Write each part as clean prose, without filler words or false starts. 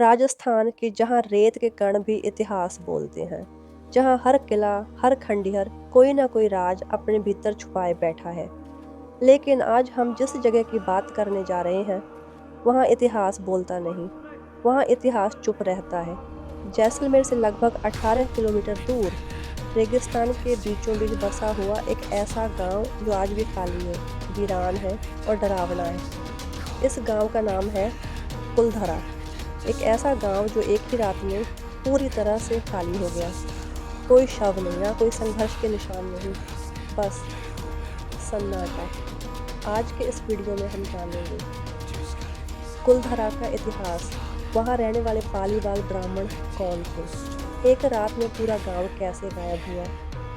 राजस्थान की जहाँ रेत के कण भी इतिहास बोलते हैं, जहाँ हर किला, हर खंडहर कोई ना कोई राज अपने भीतर छुपाए बैठा है। लेकिन आज हम जिस जगह की बात करने जा रहे हैं, वहाँ इतिहास बोलता नहीं, वहाँ इतिहास चुप रहता है। जैसलमेर से लगभग 18 किलोमीटर दूर रेगिस्तान के बीचों बीच बसा हुआ एक ऐसा गांव जो आज भी खाली है, वीरान है और डरावना है। इस गांव का नाम है कुलधरा। एक ऐसा गांव जो एक ही रात में पूरी तरह से खाली हो गया। कोई शव नहीं, ना कोई संघर्ष के निशान नहीं, बस सन्नाटा। आज के इस वीडियो में हम जानेंगे कुलधरा का इतिहास, वहाँ रहने वाले पालीवाल ब्राह्मण कौन थे, एक रात में पूरा गांव कैसे गायब हुआ,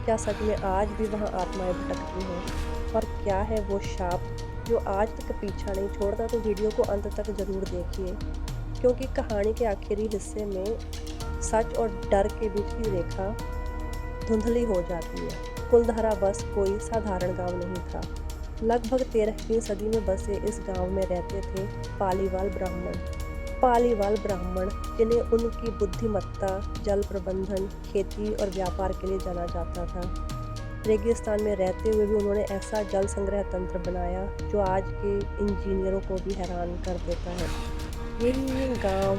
क्या सच में आज भी वहाँ आत्माएं भटकती हैं, और क्या है वो शाप जो आज तक पीछा नहीं छोड़ता। तो वीडियो को अंत तक ज़रूर देखिए, क्योंकि कहानी के आखिरी हिस्से में सच और डर के बीच की रेखा धुंधली हो जाती है। कुलधरा बस कोई साधारण गांव नहीं था। लगभग 13वीं सदी में बसे इस गांव में रहते थे पालीवाल ब्राह्मण। पालीवाल ब्राह्मण जिन्हें उनकी बुद्धिमत्ता, जल प्रबंधन, खेती और व्यापार के लिए जाना जाता था। रेगिस्तान में रहते हुए भी उन्होंने ऐसा जल संग्रह तंत्र बनाया जो आज के इंजीनियरों को भी हैरान कर देता है। यही गांव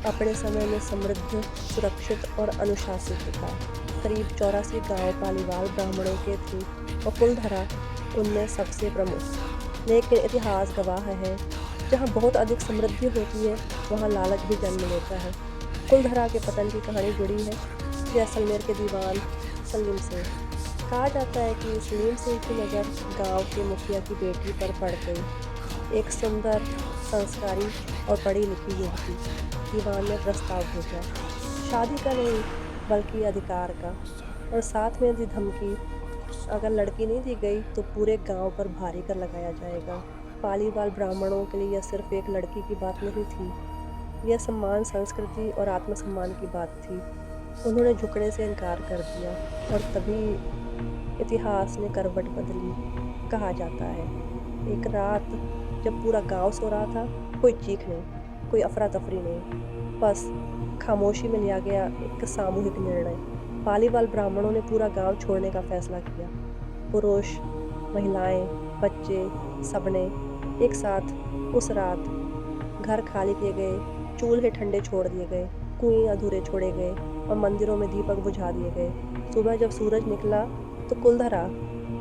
अपने समय में समृद्ध, सुरक्षित और अनुशासित था। करीब 84 गांव पालीवाल ब्राह्मणों के थे और कुलधरा उनमें सबसे प्रमुख। लेकिन इतिहास गवाह है, जहाँ बहुत अधिक समृद्धि होती है वहाँ लालच भी जन्म लेता है। कुलधरा के पतन की कहानी जुड़ी है जैसलमेर के दीवान सलीम से। कहा जाता है कि सलीम सिंह की नज़र गांव के मुखिया की बेटी पर पड़ गई। एक सुंदर, संस्कारी और पढ़ी लिखी युवती। दीवान ने प्रस्ताव भेजा, शादी का नहीं बल्कि अधिकार का, और साथ में दी धमकी, अगर लड़की नहीं दी गई तो पूरे गांव पर भारी कर लगाया जाएगा। पालीवाल ब्राह्मणों के लिए यह सिर्फ एक लड़की की बात नहीं थी, यह सम्मान, संस्कृति और आत्मसम्मान की बात थी। उन्होंने झुकने से इनकार कर दिया और तभी इतिहास ने करवट बदली। कहा जाता है एक रात जब पूरा गांव सो रहा था, कोई चीख नहीं, कोई अफरा तफरी नहीं, बस खामोशी में लिया गया एक सामूहिक निर्णय। पालीवाल ब्राह्मणों ने पूरा गांव छोड़ने का फैसला किया। पुरुष, महिलाएं, बच्चे, सबने एक साथ उस रात घर खाली किए गए, चूल्हे ठंडे छोड़ दिए गए, कुएं अधूरे छोड़े गए और मंदिरों में दीपक बुझा दिए गए। सुबह जब सूरज निकला तो कुलधरा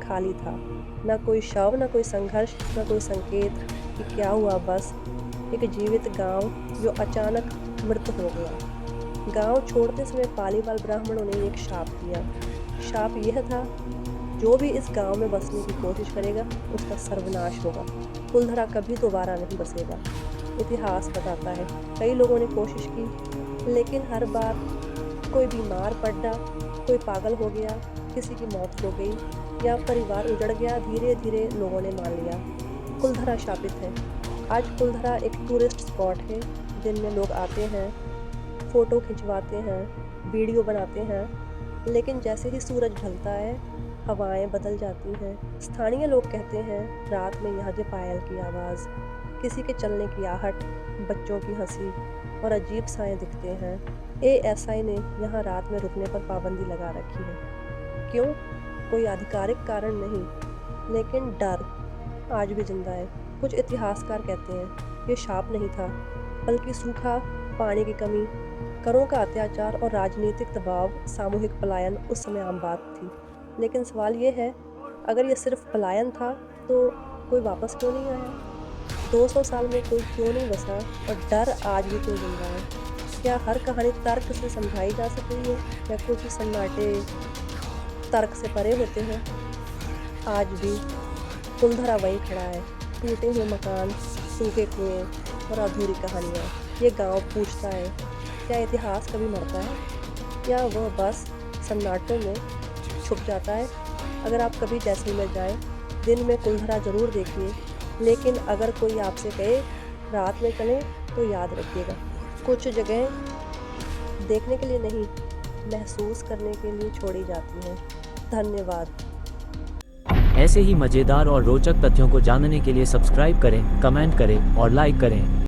खाली था। न कोई शव, न कोई संघर्ष, न कोई संकेत कि क्या हुआ, बस एक जीवित गांव जो अचानक मृत हो गया। गांव छोड़ते समय पालीवाल ब्राह्मणों ने एक शाप दिया। शाप यह था, जो भी इस गांव में बसने की कोशिश करेगा उसका सर्वनाश होगा। कुलधरा कभी दोबारा नहीं बसेगा। इतिहास बताता है कई लोगों ने कोशिश की, लेकिन हर बार कोई बीमार पड़ा, कोई पागल हो गया, किसी की मौत हो गई या परिवार उजड़ गया। धीरे धीरे लोगों ने मान लिया कुलधरा शापित है। आज कुलधरा एक टूरिस्ट स्पॉट है, जिनमें लोग आते हैं, फ़ोटो खिंचवाते हैं, वीडियो बनाते हैं, लेकिन जैसे ही सूरज ढलता है हवाएं बदल जाती हैं। स्थानीय लोग कहते हैं रात में यहाँ के पायल की आवाज़, किसी के चलने की आहट, बच्चों की हंसी और अजीब साएं दिखते हैं। एएसआई ने यहाँ रात में रुकने पर पाबंदी लगा रखी है। क्यों? कोई आधिकारिक कारण नहीं, लेकिन डर आज भी जिंदा है। कुछ इतिहासकार कहते हैं ये शाप नहीं था, बल्कि सूखा, पानी की कमी, करों का अत्याचार और राजनीतिक दबाव, सामूहिक पलायन उस समय आम बात थी। लेकिन सवाल ये है, अगर ये सिर्फ पलायन था तो कोई वापस क्यों नहीं आया? 200 साल में कोई क्यों नहीं बसा और डर आज भी क्यों जिंदा है? क्या हर कहानी तर्क से समझाई जा सकती है या कुछ सन्नाटे तर्क से परे होते हैं? आज भी कुलधरा वहीं खड़ा है, टूटे हुए मकान, सूखे कुएं और अधूरी कहानियाँ। ये गांव पूछता है, क्या इतिहास कभी मरता है या वह बस सन्नाटों में छुप जाता है? अगर आप कभी जैसलमेर जाएं, दिन में कुलधरा ज़रूर देखिए, लेकिन अगर कोई आपसे कहे रात में चलें तो याद रखिएगा, कुछ जगह देखने के लिए नहीं, महसूस करने के लिए छोड़ी जाती हैं। धन्यवाद। ऐसे ही मज़ेदार और रोचक तथ्यों को जानने के लिए सब्सक्राइब करें, कमेंट करें और लाइक करें।